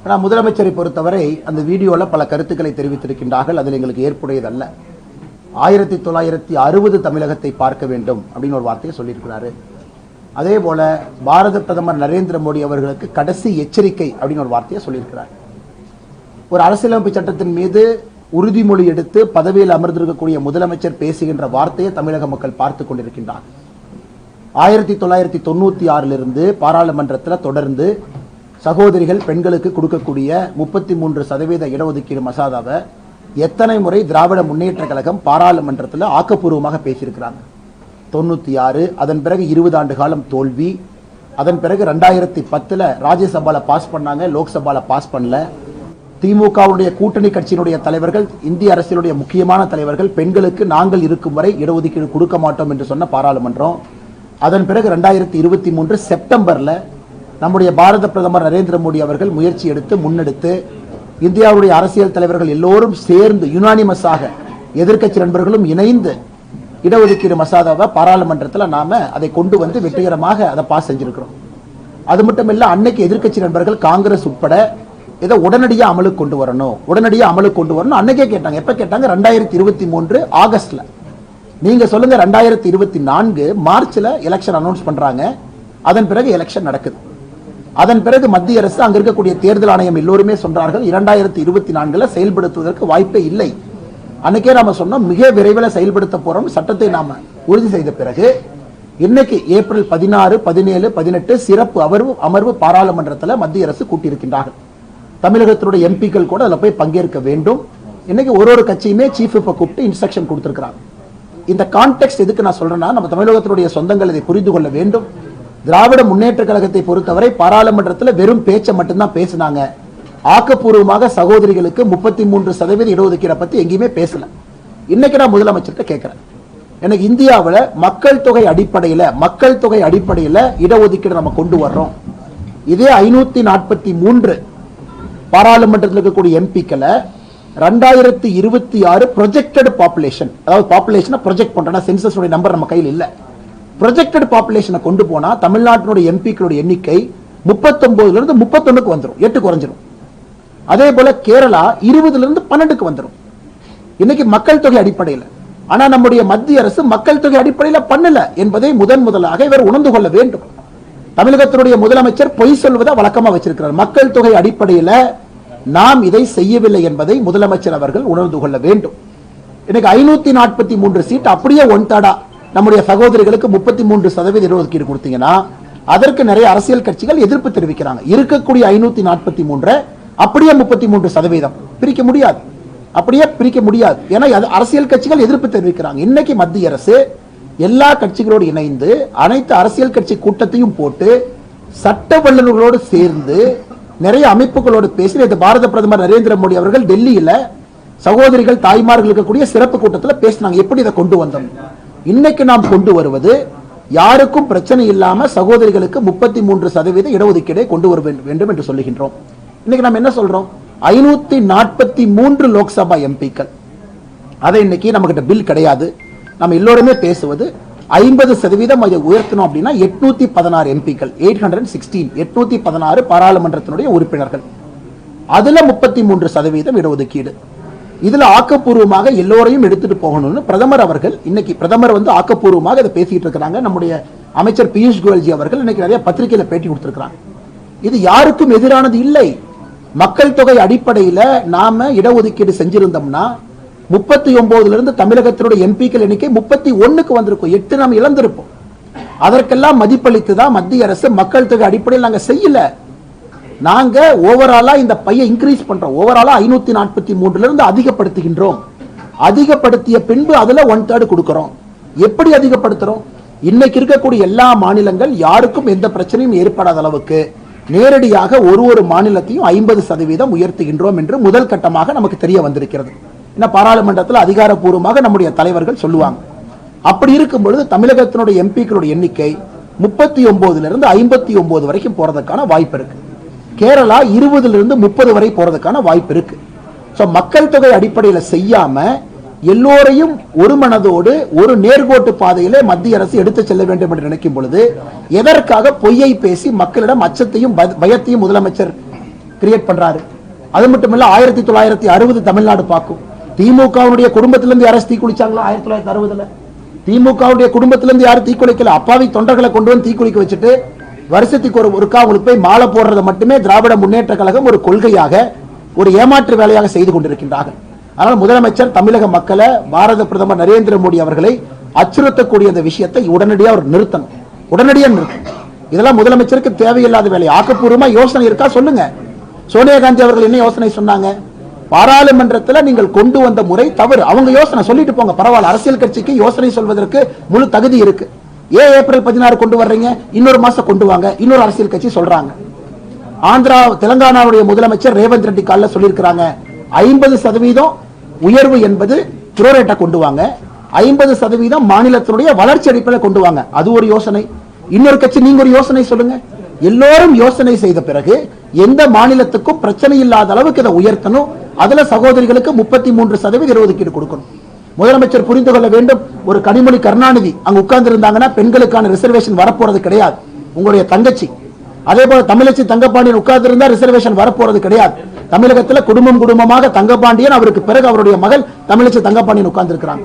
ஆனால் முதலமைச்சரை பொறுத்தவரை அந்த வீடியோவில் பல கருத்துக்களை தெரிவித்திருக்கின்றார்கள். அதில் எங்களுக்கு ஏற்புடையதல்ல. 1960 தமிழகத்தை பார்க்க வேண்டும் அப்படின்னு ஒரு வார்த்தையை சொல்லியிருக்கிறாரு. அதே போல பாரத பிரதமர் நரேந்திர மோடி அவர்களுக்கு கடைசி எச்சரிக்கை அப்படின்னு ஒரு வார்த்தையை சொல்லியிருக்கிறார். ஒரு அரசியலமைப்பு சட்டத்தின் மீது உறுதிமொழி எடுத்து பதவியில் அமர்ந்திருக்கக்கூடிய முதலமைச்சர் பேசுகின்ற வார்த்தையை தமிழக மக்கள் பார்த்து கொண்டிருக்கின்றார். 1996 பாராளுமன்றத்தில் தொடர்ந்து சகோதரிகள் பெண்களுக்கு கொடுக்கக்கூடிய 33% இடஒதுக்கீடு மசோதாவை எத்தனை முறை திராவிட முன்னேற்ற கழகம் பாராளுமன்றத்தில் ஆக்கப்பூர்வமாக பேசியிருக்கிறாங்க. 96, அதன் பிறகு 20 ஆண்டு காலம் தோல்வி. அதன் பிறகு 2010 ராஜ்யசபால பாஸ் பண்ணாங்க, லோக்சபால பாஸ் பண்ணல. திமுகவுடைய கூட்டணி கட்சியினுடைய தலைவர்கள், இந்திய அரசியலுடைய முக்கியமான தலைவர்கள், பெண்களுக்கு நாங்கள் இருக்கும் வரை இடஒதுக்கீடு கொடுக்க மாட்டோம் என்று சொன்ன பாராளுமன்றம். அதன் பிறகு 2023 செப்டம்பர்ல நம்முடைய பாரத பிரதமர் நரேந்திர மோடி அவர்கள் முயற்சி எடுத்து முன்னெடுத்து இந்தியாவுடைய அரசியல் தலைவர்கள் எல்லோரும் சேர்ந்து யுனானிமஸாக எதிர்க்கட்சி நண்பர்களும் இணைந்து இடஒதுக்கீடு மசோதாவை பாராளுமன்றத்தில் நாம அதை கொண்டு வந்து வெற்றிகரமாக அதை பாஸ் செஞ்சிருக்கிறோம். அது மட்டும் இல்ல, அன்னைக்கு எதிர்க்கட்சி நண்பர்கள் காங்கிரஸ் உட்பட இதை உடனடியாக அமலுக்கு கொண்டு வரணும் அன்னைக்கே கேட்டாங்க. எப்ப கேட்டாங்க? 2023 ஆகஸ்ட்ல. நீங்க சொல்லுங்க, 2024 மார்ச்ல எலெக்ஷன் அனௌன்ஸ் பண்றாங்க. அதன் பிறகு எலெக்ஷன் நடக்குது. அதன் பிறகு மத்திய அரசு, அங்க இருக்கக்கூடிய தேர்தல் ஆணையம் எல்லோருமே சொல்றார்கள் 2024 செயல்படுத்துவதற்கு வாய்ப்பே இல்லை. அன்னைக்கே நாம சொன்னோம் மிக விரைவில் செயல்படுத்த போறோம். சட்டத்தை நாம உறுதி செய்த பிறகு இன்னைக்கு ஏப்ரல் 16, 17, 18 சிறப்பு அமர்வு பாராளுமன்றத்தில் மத்திய அரசு கூட்டியிருக்கின்றார்கள். தமிழகத்தினுடைய எம்பிக்கள் கூட அதில் போய் பங்கேற்க வேண்டும். இன்னைக்கு ஒரு கட்சியுமே சீஃப் விப்பை கூப்பிட்டு இன்ஸ்ட்ரக்ஷன் கொடுத்திருக்கிறாங்க. இந்த கான்டெக்ட் எதுக்கு நான் சொல்றேன்னா, நம்ம தமிழகத்தினுடைய சொந்தங்கள் இதை புரிந்து கொள்ள வேண்டும். திராவிட முன்னேற்ற கழகத்தை பொறுத்தவரை பாராளுமன்றத்தில் வெறும் பேச்சை மட்டும்தான் பேசினாங்க. ஆக்கப்பூர்வமாக சகோதரிகளுக்கு 33% இடஒதுக்கீடை பத்தி எங்கேயுமே பேசல. இன்னைக்கு நான் முதலமைச்சர்கிட்ட கேட்கிறேன், எனக்கு இந்தியாவில் மக்கள் தொகை அடிப்படையில் இடஒதுக்கீடு நம்ம கொண்டு வர்றோம். இதே 543 பாராளுமன்றத்தில் இருக்கக்கூடிய எம்பிக்களை 2026 ப்ரொஜெக்டட் பாப்புலேஷன், அதாவது பாப்புலேஷனை ப்ரொஜெக்ட் பண்றா, சென்சஸ் நம்பர் நம்ம கையில் இல்ல, ப்ரொஜெக்டட் பாப்புலேஷனை கொண்டு போனா தமிழ்நாட்டினுடைய எம்பிக்களுடைய எண்ணிக்கை 39 இருந்து 31 வந்துடும், 8 குறைஞ்சிடும். அதே போல கேரளா 20 இருந்து 12 வந்துடும். இன்னைக்கு மக்கள் தொகை அடிப்படையில். ஆனா நம்முடைய மத்திய அரசு மக்கள் தொகை அடிப்படையில் பண்ணல என்பதை முதலாக இவர் உணர்ந்து கொள்ள வேண்டும். தமிழகத்தினுடைய முதலமைச்சர் பொய் சொல்வதை வழக்கமா வச்சிருக்கிறார். மக்கள் தொகை அடிப்படையில் நாம் இதை செய்யவில்லை என்பதை முதலமைச்சர் அவர்கள் உணர்ந்து கொள்ள வேண்டும். இன்னைக்கு 543 சீட் அப்படியே ஒன்தாடா நம்முடைய சகோதரிகளுக்கு 33% இடஒதுக்கீடு கொடுத்தீங்கன்னா அதற்கு நிறைய அரசியல் கட்சிகள் எதிர்ப்பு தெரிவிக்கிறாங்க. இருக்கக்கூடிய 543 அப்படியே 33% பிரிக்க முடியாது, ஏன்னா அரசியல் கட்சிகள் எதிர்ப்பு தெரிவிக்கிறாங்க. இன்னைக்கு மத்திய அரசு எல்லா கட்சிகளோடு இணைந்து அனைத்து அரசியல் கட்சி கூட்டத்தையும் போட்டு சட்ட வல்லுநர்களோடு சேர்ந்து நிறைய அமைப்புகளோடு பேசி பாரத பிரதமர் நரேந்திர மோடி அவர்கள் டெல்லியில சகோதரிகள் தாய்மார்கள் இருக்கக்கூடிய சிறப்பு கூட்டத்தில் பேசினாங்க. எப்படி இதை கொண்டு வந்தோம்? இன்னைக்கு நாம் கொண்டு வருவது யாருக்கும் பிரச்சனை இல்லாம சகோதரிகளுக்கு 33% இடஒதுக்கீடை கொண்டு வர வேண்டும் என்று சொல்லுகின்றோம். இன்னைக்கு நாம் என்ன சொல்றோம்? 543 லோக்சபா எம்பிக்கள், அதை இன்னைக்கு நம்ம கிட்ட பில் கிடையாது. நம்ம எல்லோருமே பேசுவது 50% அதை உயர்த்தணும் அப்படின்னா 816 எம்பிக்கள், 816 பாராளுமன்றத்தினுடைய உறுப்பினர்கள், அதுல 33% இடஒதுக்கீடு. இதுல ஆக்கப்பூர்வமாக எல்லோரையும் எடுத்துட்டு போகணும்னு பிரதமர் வந்து ஆக்கப்பூர்வமாக இதை பேசிட்டு இருக்கிறாங்க. நம்முடைய அமைச்சர் பியூஷ் கோயல்ஜி அவர்கள் இன்னைக்கு நிறைய பத்திரிகையில பேட்டி கொடுத்திருக்கிறாங்க. இது யாருக்கும் எதிரானது இல்லை. மக்கள் தொகை அடிப்படையில நாம இடஒதுக்கீடு செஞ்சிருந்தோம்னா 39 இருந்து தமிழகத்தினுடைய எம்பிக்கள் எண்ணிக்கை 31க்கு வந்திருக்கும், 8 நாம் இழந்திருப்போம். அதற்கெல்லாம் மதிப்பளித்துதான் மத்திய அரசு மக்கள் தொகை அடிப்படையில் நாங்க செய்யல. நாங்க ஓவராலா இந்த பையை இன்க்ரீஸ் பண்றோம். ஓவராலா 543 இருந்து அதிகப்படுத்துகின்றோம். அதிகப்படுத்திய பின்பு அதுல 1/3 கொடுக்கிறோம். எப்படி அதிகப்படுத்துறோம்? இன்னைக்கு இருக்கக்கூடிய எல்லா மாநிலங்கள் யாருக்கும் எந்த பிரச்சனையும் ஏற்படாத அளவுக்கு நேரடியாக ஒரு மாநிலத்தையும் 50% உயர்த்துகின்றோம் என்று முதல் கட்டமாக நமக்கு தெரிய வந்திருக்கிறது. பாராளுமன்றத்தில் அதிகாரப்பூர்வமாக நம்முடைய தலைவர்கள் சொல்லுவாங்க. அப்படி இருக்கும் பொழுது தமிழகத்தினுடைய எம்பிக்களுடைய எண்ணிக்கை 39 இருந்து 59 வரைக்கும் போறதுக்கான வாய்ப்பு இருக்கு. கேரளா 20 இருந்து 30 வரை போறதுக்கான வாய்ப்பு இருக்கு. மக்கள் தொகை அடிப்படையில் செய்யாம எல்லோரையும் ஒரு மனதோடு ஒரு நேர்கோட்டு பாதையிலே மத்திய அரசு எடுத்து செல்ல வேண்டும் என்று நினைக்கும் பொழுது எதற்காக பொய்யை பேசி மக்களிடம் அச்சத்தையும் பயத்தையும் முதலமைச்சர் கிரியேட் பண்றாரு. அது மட்டும் இல்ல 1960 தமிழ்நாடு பார்க்கும். திமுகவுடைய குடும்பத்திலிருந்து யாரும் தீக்குளிச்சாங்களா 1960? திமுகவுடைய குடும்பத்திலிருந்து யாரும் தீக்குளிக்கல. அப்பாவி தொண்டர்களை கொண்டு வந்து தீக்குளிக்க வச்சுட்டு வருஷத்துக்கு ஒருக்கா அவங்களுக்கு போய் மாலை போடுறதை மட்டுமே திராவிட முன்னேற்ற கழகம் ஒரு கொள்கையாக, ஒரு ஏமாற்று வேலையாக செய்து கொண்டிருக்கின்றார்கள். ஆனால் முதலமைச்சர் தமிழக மக்களை, பாரத பிரதமர் நரேந்திர மோடி அவர்களை அச்சுறுத்தக்கூடிய இந்த விஷயத்தை உடனடியாக அவர் நிறுத்தணும். உடனடியாக நிறுத்தணும். இதெல்லாம் முதலமைச்சருக்கு தேவையில்லாத வேலை. ஆக்கப்பூர்வமா யோசனை இருக்கா சொல்லுங்க. சோனியா காந்தி அவர்கள் என்ன யோசனை சொன்னாங்க? பாராளுமன்றத்தில் நீங்கள் கொண்டு வந்த முறை தவறு. அவங்க யோசனை சொல்லிட்டு போங்க, பரவாயில்ல. அரசியல் கட்சிக்கு யோசனை சொல்வதற்கு முழு தகுதி இருக்கு. ஏன் ஏப்ரல் 16 கொண்டு வர்றீங்க? இன்னொரு மாசம் கொண்டு வாங்க. இன்னொரு அரசியல் கட்சி சொல்றாங்க. ஆந்திரா, தெலங்கானாவுடைய முதலமைச்சர் ரேவந்த் ரெட்டி காலைல சொல்லியிருக்கிறாங்க, 50% உயர்வு என்பது புரோரேட்டா கொண்டு வாங்க, 50% மாநிலத்தினுடைய வளர்ச்சி அடிப்படையில் கொண்டு வாங்க. அது ஒரு யோசனை. இன்னொரு கட்சி நீங்க ஒரு யோசனை சொல்லுங்க. எல்லோரும் யோசனை செய்த பிறகு எந்த மாநிலத்துக்கும் பிரச்சனை இல்லாத அளவுக்கு இதை உயர்த்தணும். அதுல சகோதரிகளுக்கு 33% இடஒதுக்கீடு கொடுக்கணும். முதலமைச்சர் புரிந்து கொள்ள வேண்டும். ஒரு கனிமொழி கருணாநிதி அங்க உட்கார்ந்து இருந்தாங்கன்னா பெண்களுக்கான ரிசர்வேஷன் வரப்போறது கிடையாது. உங்களுடைய தங்கச்சி அதே போல தமிழச்சி தங்கப்பாண்டியன் உட்கார்ந்து இருந்தா ரிசர்வேஷன் வரப்போறது கிடையாது. தமிழகத்தில் குடும்பமாக தங்கப்பாண்டியன், அவருக்கு பிறகு அவருடைய மகள் தமிழச்சி தங்கப்பாண்டியன் உட்கார்ந்து இருக்கிறாங்க.